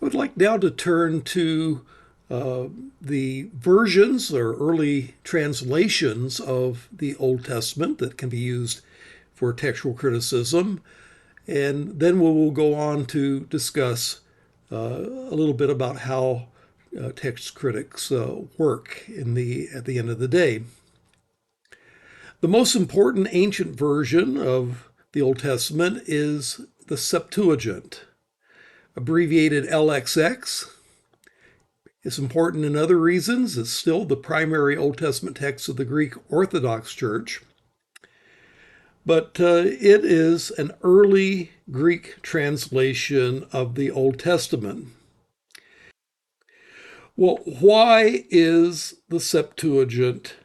I would like now to turn to the versions or early translations of the Old Testament that can be used for textual criticism. And then we will go on to discuss a little bit about how text critics work at the end of the day. The most important ancient version of the Old Testament is the Septuagint, abbreviated LXX. It's important in other reasons. It's still the primary Old Testament text of the Greek Orthodox Church. But it is an early Greek translation of the Old Testament. Well, why is the Septuagint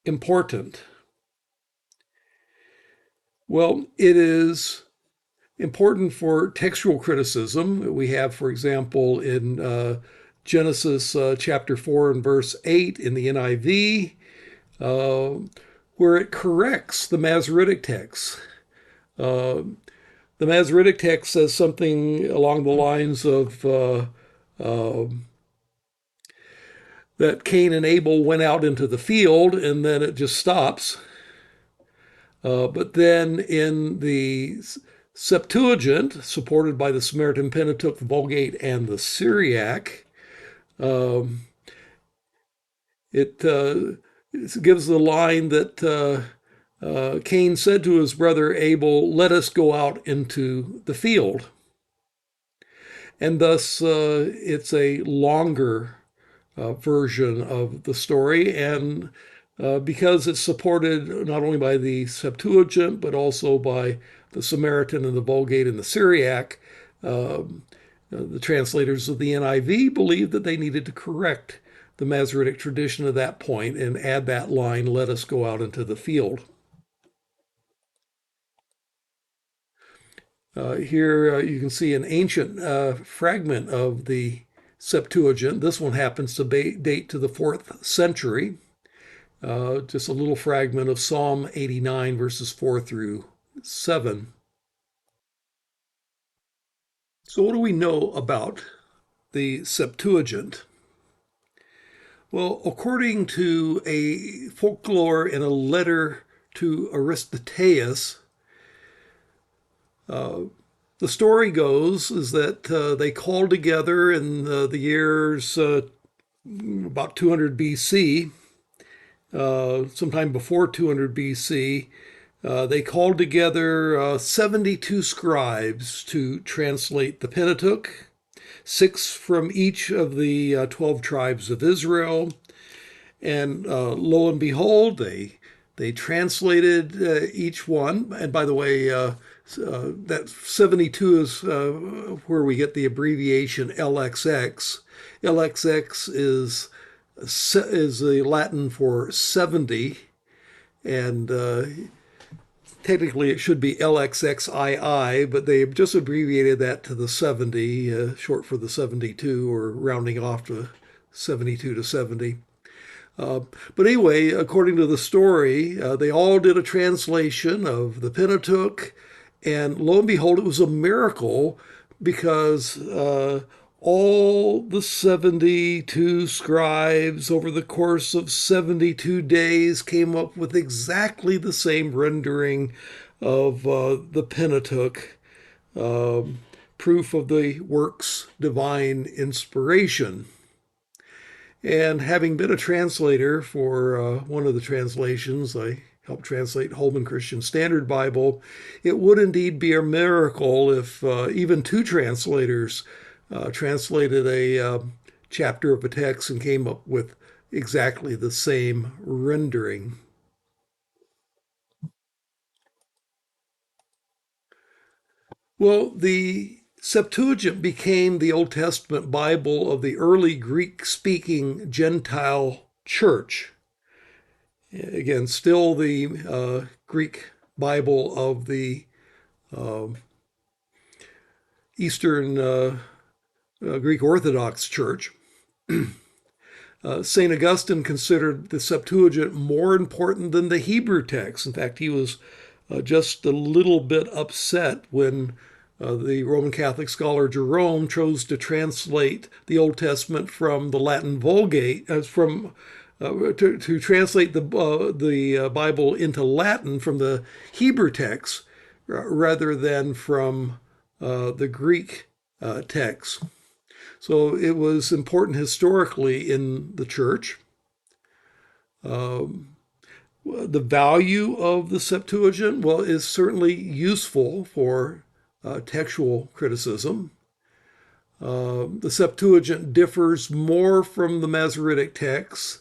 important? Well, it is important for textual criticism. We have, for example, in Genesis chapter 4 and verse 8 in the NIV, where it corrects the Masoretic text. The Masoretic text says something along the lines of that Cain and Abel went out into the field, and then it just stops. But then in the Septuagint, supported by the Samaritan Pentateuch, the Vulgate, and the Syriac, it gives the line that Cain said to his brother Abel, "Let us go out into the field." And thus, it's a longer version of the story. And because it's supported not only by the Septuagint, but also by the Samaritan and the Vulgate and the Syriac, the translators of the NIV believed that they needed to correct the Masoretic tradition at that point and add that line, "Let us go out into the field." Here you can see an ancient fragment of the Septuagint. This one happens to date to the 4th century. Just a little fragment of Psalm 89, verses 4 through 7. So what do we know about the Septuagint? Well, according to a folklore in a letter to Aristenaetus, the story goes is that they called together in the years about 200 BC, sometime before 200 BC, they called together 72 scribes to translate the Pentateuch, 6 from each of the 12 tribes of Israel. And lo and behold, they translated each one. And by the way, that 72 is where we get the abbreviation LXX. LXX is the Latin for 70, and technically it should be LXXII, but they just abbreviated that to the 70, short for the 72, or rounding off to 72 to 70. But anyway, according to the story, they all did a translation of the Pentateuch, and lo and behold, it was a miracle because all the 72 scribes over the course of 72 days came up with exactly the same rendering of the Pentateuch, proof of the work's divine inspiration. And having been a translator for one of the translations, I helped translate Holman Christian Standard Bible, it would indeed be a miracle if even 2 translators translated a chapter of a text and came up with exactly the same rendering. Well, the Septuagint became the Old Testament Bible of the early Greek-speaking Gentile church. Again, still the Greek Bible of the Eastern Greek Orthodox Church. St. Augustine considered the Septuagint more important than the Hebrew text. In fact, he was just a little bit upset when The Roman Catholic scholar Jerome chose to translate the Old Testament from the Latin Vulgate, to translate the Bible into Latin from the Hebrew text rather than from the Greek text. So it was important historically in the church. The value of the Septuagint, well, is certainly useful for textual criticism. The Septuagint differs more from the Masoretic text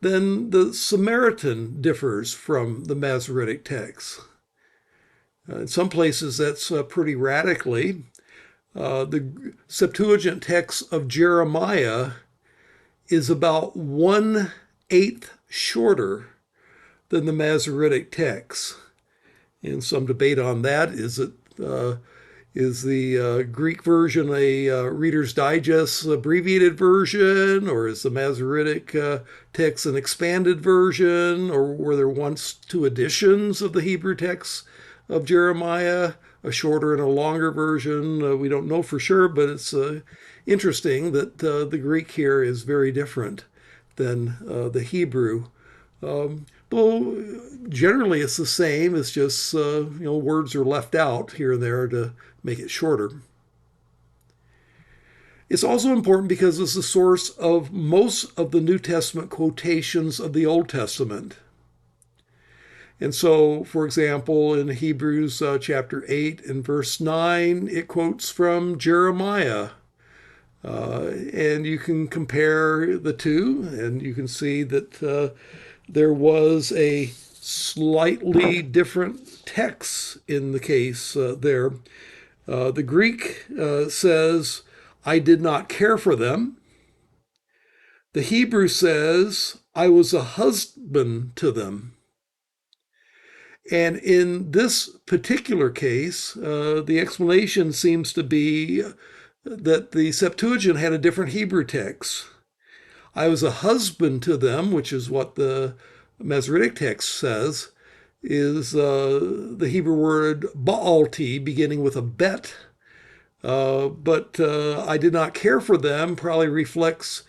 than the Samaritan differs from the Masoretic text. In some places, that's pretty radically. The Septuagint text of Jeremiah is about 1/8 shorter than the Masoretic text. And some debate on that. Is the Greek version a Reader's Digest abbreviated version, or is the Masoretic text an expanded version, or were there once two editions of the Hebrew text of Jeremiah, a shorter and a longer version? We don't know for sure, but it's interesting that the Greek here is very different than the Hebrew. Though generally it's the same, it's just words are left out here and there to make it shorter. It's also important because it's the source of most of the New Testament quotations of the Old Testament. And so, for example, in Hebrews chapter 8 and verse 9, it quotes from Jeremiah. And you can compare the two, and you can see that there was a slightly different text in the case there. The Greek says, I did not care for them. The Hebrew says, I was a husband to them. And in this particular case, the explanation seems to be that the Septuagint had a different Hebrew text. I was a husband to them, which is what the Masoretic text says, is the Hebrew word baalti, beginning with a bet. But I did not care for them probably reflects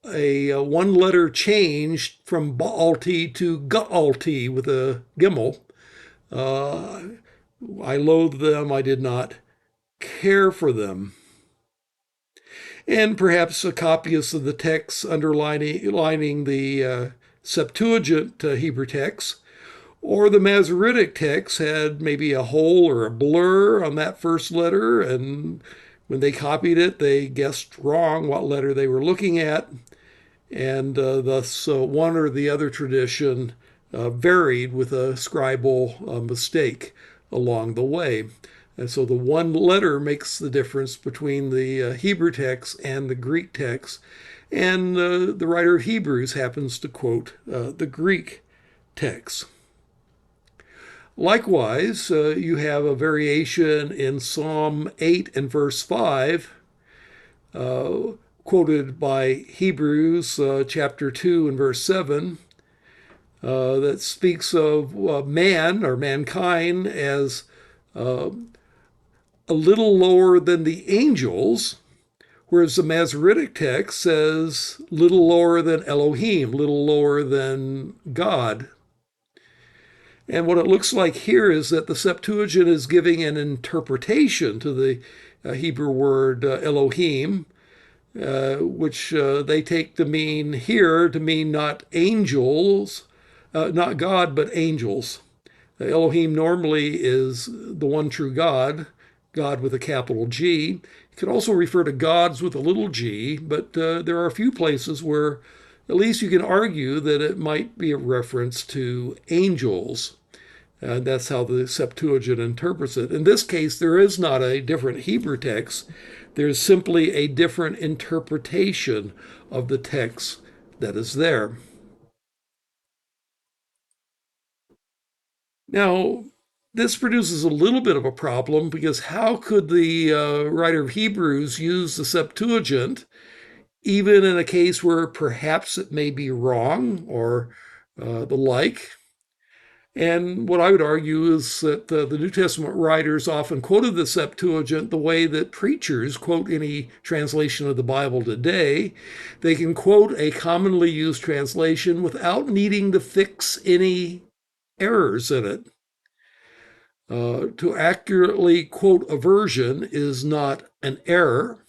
a one-letter change from baalti to gaalti with a gimel. I loathed them. I did not care for them. And perhaps a copyist of the text underlining the Septuagint Hebrew text, or the Masoretic text had maybe a hole or a blur on that first letter, and when they copied it, they guessed wrong what letter they were looking at, and thus one or the other tradition varied with a scribal mistake along the way. And so the one letter makes the difference between the Hebrew text and the Greek text. And the writer of Hebrews happens to quote the Greek text. Likewise, you have a variation in Psalm 8 and verse 5, quoted by Hebrews chapter 2 and verse 7, that speaks of man or mankind as a little lower than the angels, whereas the Masoretic text says little lower than Elohim, little lower than God. And what it looks like here is that the Septuagint is giving an interpretation to the Hebrew word Elohim, which they take to mean here to mean not angels, not God, but angels. Elohim normally is the one true God, God with a capital G. It could also refer to gods with a little g, but there are a few places where at least you can argue that it might be a reference to angels. And that's how the Septuagint interprets it. In this case, there is not a different Hebrew text. There's simply a different interpretation of the text that is there. Now, this produces a little bit of a problem because how could the writer of Hebrews use the Septuagint even in a case where perhaps it may be wrong or the like? And what I would argue is that the New Testament writers often quoted the Septuagint the way that preachers quote any translation of the Bible today. They can quote a commonly used translation without needing to fix any errors in it. To accurately quote a version is not an error.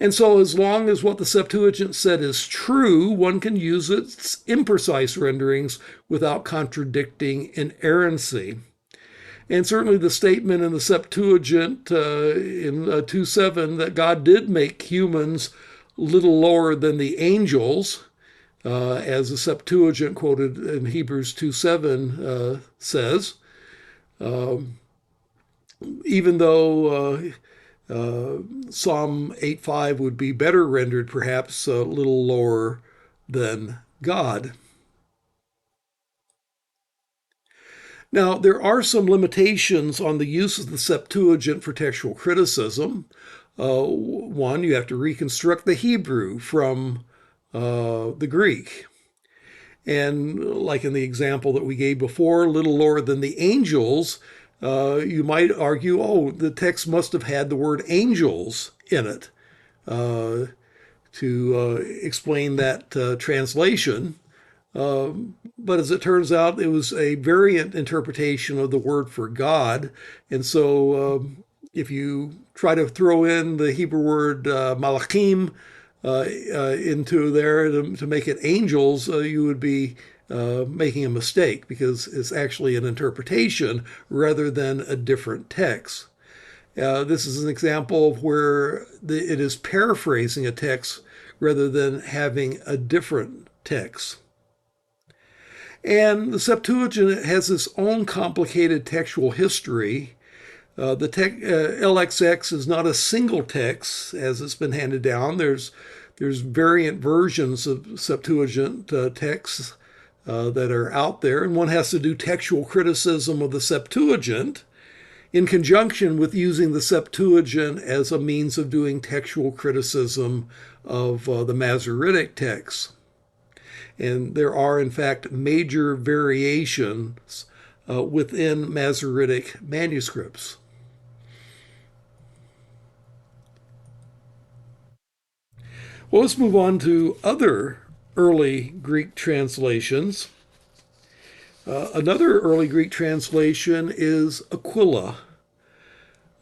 And so, as long as what the Septuagint said is true, one can use its imprecise renderings without contradicting inerrancy. And certainly the statement in the Septuagint in 2:7 that God did make humans little lower than the angels, as the Septuagint quoted in Hebrews 2:7 says, even though Psalm 8:5 would be better rendered, perhaps a little lower than God. Now, there are some limitations on the use of the Septuagint for textual criticism. One, you have to reconstruct the Hebrew from the Greek. And like in the example that we gave before, a little lower than the angels, you might argue, oh, the text must have had the word angels in it to explain that translation. But as it turns out, it was a variant interpretation of the word for God. And so if you try to throw in the Hebrew word malachim into there to make it angels, you would be making a mistake because it's actually an interpretation rather than a different text. This is an example of where it is paraphrasing a text rather than having a different text. And the Septuagint has its own complicated textual history. LXX is not a single text as it's been handed down. There's variant versions of Septuagint texts that are out there, and one has to do textual criticism of the Septuagint in conjunction with using the Septuagint as a means of doing textual criticism of the Masoretic texts. And there are, in fact, major variations within Masoretic manuscripts. Well, let's move on to other early Greek translations. Another early Greek translation is Aquila.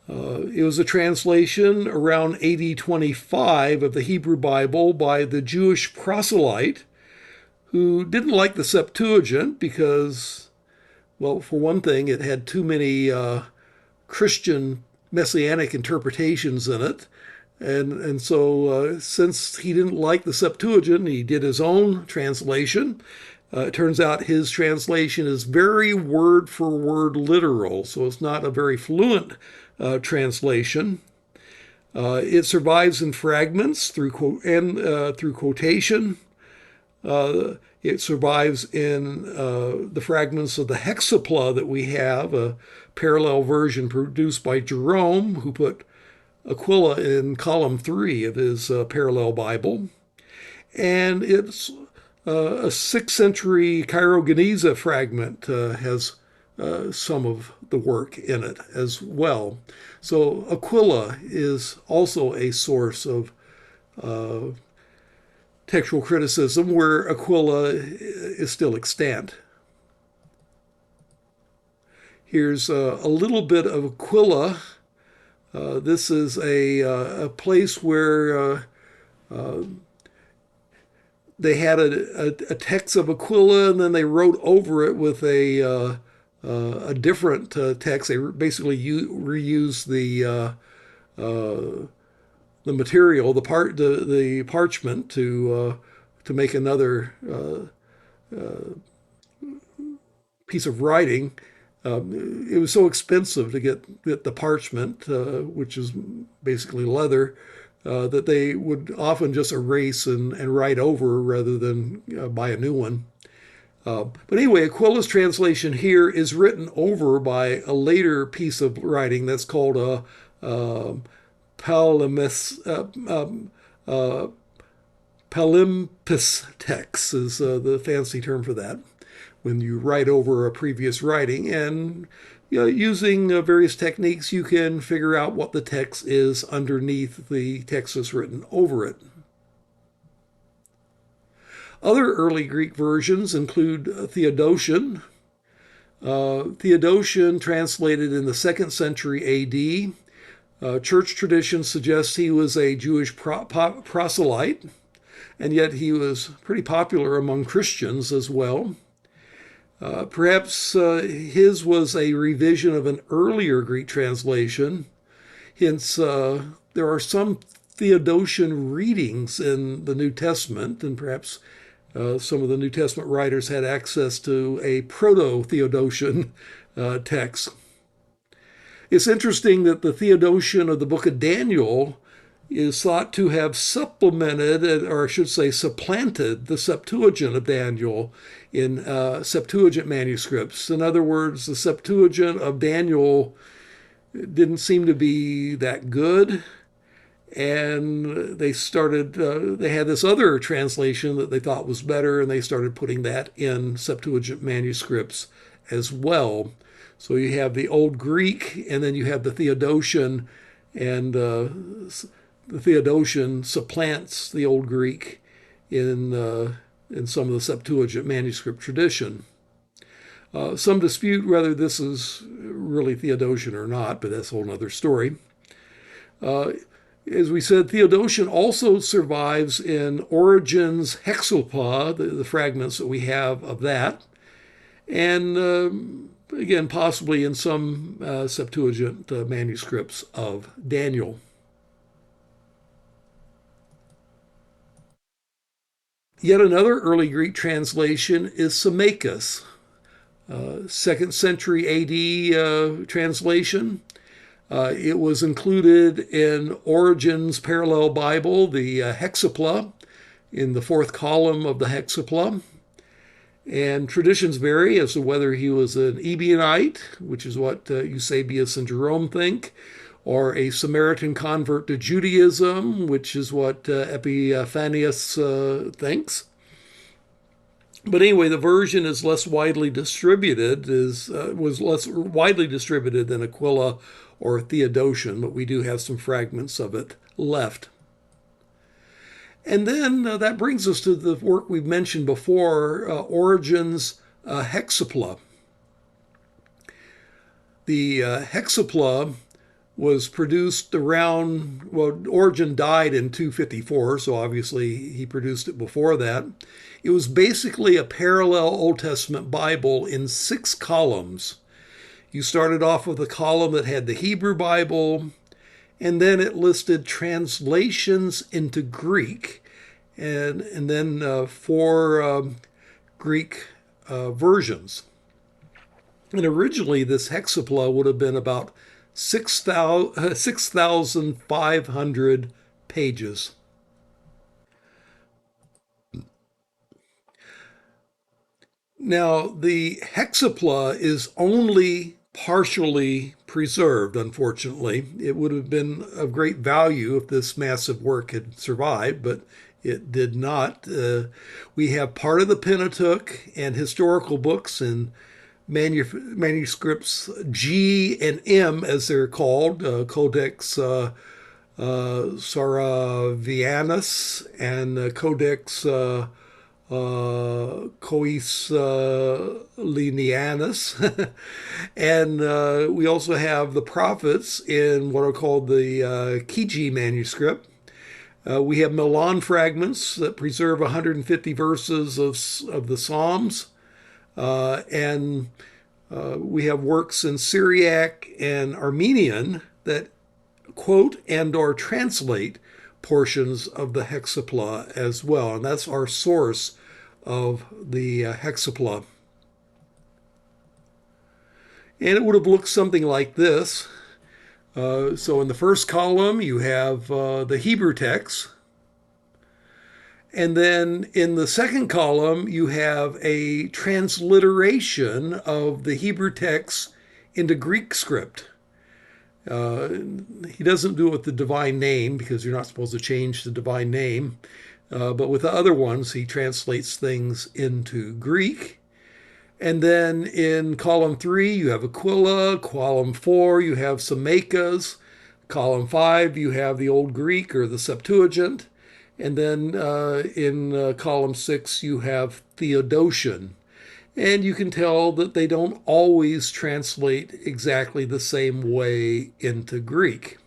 It was a translation around AD 25 of the Hebrew Bible by the Jewish proselyte who didn't like the Septuagint because, well, for one thing, it had too many Christian messianic interpretations in it. And so, since he didn't like the Septuagint, he did his own translation. It turns out his translation is very word for word literal, so it's not a very fluent translation. It survives in fragments through quotation. It survives in the fragments of the Hexapla that we have, a parallel version produced by Jerome, who put Aquila in column 3 of his parallel Bible. And it's a 6th century Cairo-Geniza fragment has some of the work in it as well. So Aquila is also a source of textual criticism where Aquila is still extant. Here's a little bit of Aquila. This is a place where they had a text of Aquila, and then they wrote over it with a different text. They basically reused the material, the parchment to make another piece of writing. It was so expensive to get the parchment, which is basically leather, that they would often just erase and write over rather than buy a new one. But anyway, Aquila's translation here is written over by a later piece of writing that's called a palimpsest text is the fancy term for that, when you write over a previous writing. And using various techniques, you can figure out what the text is underneath the text that's written over it. Other early Greek versions include Theodotion. Theodotion, translated in the 2nd century AD. Church tradition suggests he was a Jewish proselyte, and yet he was pretty popular among Christians as well. Perhaps his was a revision of an earlier Greek translation. Hence, there are some Theodosian readings in the New Testament, and perhaps some of the New Testament writers had access to a proto-Theodosian text. It's interesting that the Theodotion of the book of Daniel is thought to have supplemented, or I should say supplanted, the Septuagint of Daniel in Septuagint manuscripts. In other words, the Septuagint of Daniel didn't seem to be that good, and they had this other translation that they thought was better, and they started putting that in Septuagint manuscripts as well. So you have the Old Greek, and then you have the Theodotion, and the Theodotion supplants the Old Greek in some of the Septuagint manuscript tradition. Some dispute whether this is really Theodotion or not, but that's a whole other story. As we said, Theodotion also survives in Origen's Hexapla, the fragments that we have of that, and again, possibly in some Septuagint manuscripts of Daniel. Yet another early Greek translation is Symmachus, 2nd century AD translation. It was included in Origen's parallel Bible, the Hexapla, in the 4th column of the Hexapla. And traditions vary as to whether he was an Ebionite, which is what Eusebius and Jerome think, or a Samaritan convert to Judaism, which is what Epiphanius thinks. But anyway, the version is less widely distributed, was less widely distributed than Aquila or Theodotion, but we do have some fragments of it left. And then that brings us to the work we've mentioned before, Origen's Hexapla. The Hexapla was produced around, well, Origen died in 254, so obviously he produced it before that. It was basically a parallel Old Testament Bible in 6 columns. You started off with a column that had the Hebrew Bible, and then it listed translations into Greek, and then 4 Greek versions. And originally, this Hexapla would have been about 6,500 pages. Now, the Hexapla is only partially preserved, unfortunately. It would have been of great value if this massive work had survived, but it did not. We have part of the Pentateuch and historical books and manuscripts G and M, as they're called, Codex Saravianus and Codex Coeslinianus. And we also have the prophets in what are called the Kiji manuscript. We have Milan fragments that preserve 150 verses of the Psalms. And we have works in Syriac and Armenian that quote and or translate portions of the Hexapla as well. And that's our source of the Hexapla. And it would have looked something like this. So in the first column, you have the Hebrew text. And then in the second column, you have a transliteration of the Hebrew text into Greek script. He doesn't do it with the divine name because you're not supposed to change the divine name. But with the other ones, he translates things into Greek. And then in column 3, you have Aquila. Column 4, you have Symmachus. Column 5, you have the Old Greek or the Septuagint. And then in column 6, you have Theodotion. And you can tell that they don't always translate exactly the same way into Greek.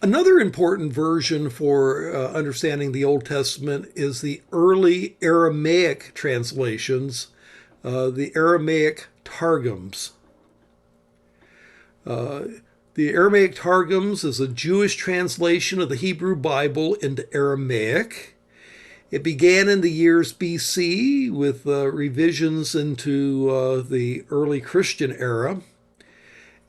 Another important version for understanding the Old Testament is the early Aramaic translations, the Aramaic Targums. The Aramaic Targums is a Jewish translation of the Hebrew Bible into Aramaic. It began in the years BC with revisions into the early Christian era.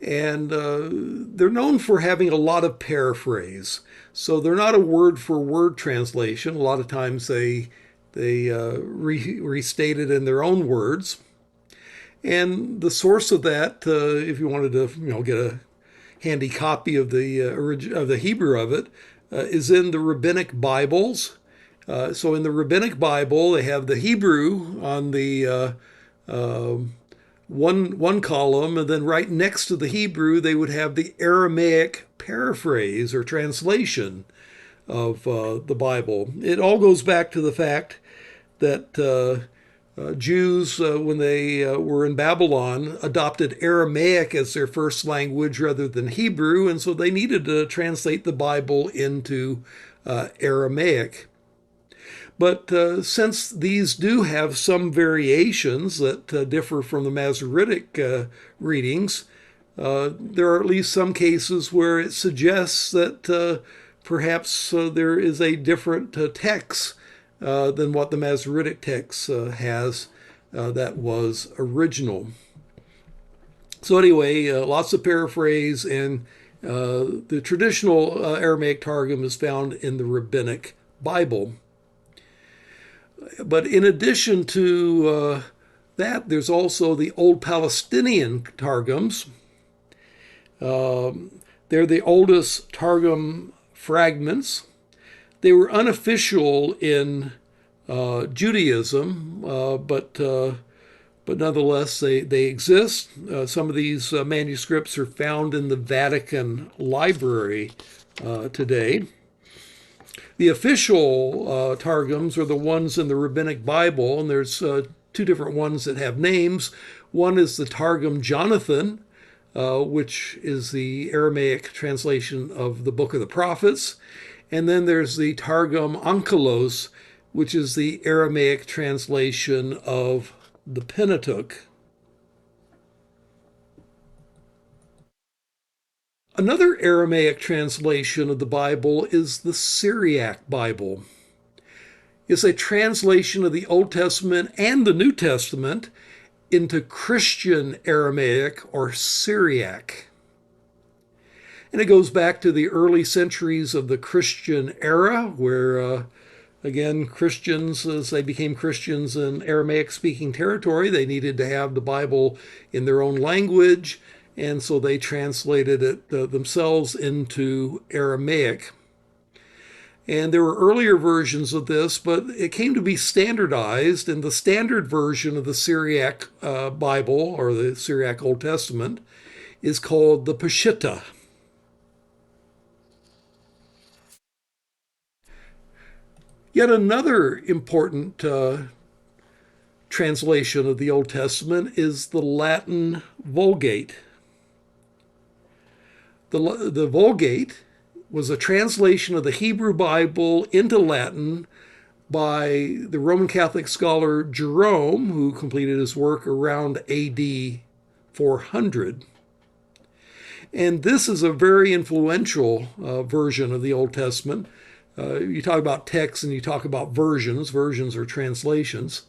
And they're known for having a lot of paraphrase. So they're not a word for word translation. A lot of times they restate it in their own words. And the source of that, if you wanted to get a handy copy of the Hebrew of it, is in the rabbinic Bibles. So in the rabbinic Bible, they have the Hebrew on the one column, and then right next to the Hebrew, they would have the Aramaic paraphrase or translation of the Bible. It all goes back to the fact that Jews, when they were in Babylon, adopted Aramaic as their first language rather than Hebrew, and so they needed to translate the Bible into Aramaic. But since these do have some variations that differ from the Masoretic readings, there are at least some cases where it suggests that perhaps there is a different text than what the Masoretic text has that was original. So anyway, lots of paraphrase, and the traditional Aramaic Targum is found in the Rabbinic Bible. But in addition to that, there's also the Old Palestinian Targums. They're the oldest Targum fragments. They were unofficial in Judaism, but nonetheless, they exist. Some of these manuscripts are found in the Vatican Library today. The official Targums are the ones in the Rabbinic Bible, and there's two different ones that have names. One is the Targum Jonathan, which is the Aramaic translation of the Book of the Prophets. And then there's the Targum Onkelos, which is the Aramaic translation of the Pentateuch. Another Aramaic translation of the Bible is the Syriac Bible. It's a translation of the Old Testament and the New Testament into Christian Aramaic or Syriac. And it goes back to the early centuries of the Christian era, where, again, Christians, as they became Christians in Aramaic-speaking territory, they needed to have the Bible in their own language, and so they translated it themselves into Aramaic. And there were earlier versions of this, but it came to be standardized, and the standard version of the Syriac Bible, or the Syriac Old Testament, is called the Peshitta. Yet another important translation of the Old Testament is the Latin Vulgate. The Vulgate was a translation of the Hebrew Bible into Latin by the Roman Catholic scholar Jerome, who completed his work around AD 400. And this is a very influential version of the Old Testament. You talk about text and you talk about versions. Versions are translations.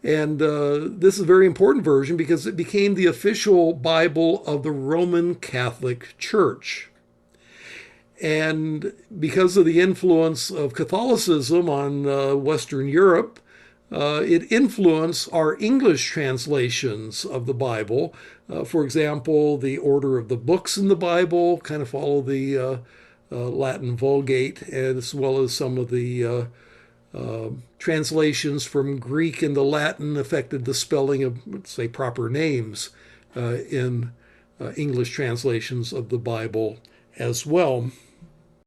And this is a very important version because it became the official Bible of the Roman Catholic Church. And because of the influence of Catholicism on Western Europe, it influenced our English translations of the Bible. For example, the order of the books in the Bible kind of follow the Latin Vulgate, as well as some of the Translations from Greek into Latin affected the spelling of, say, proper names in English translations of the Bible as well.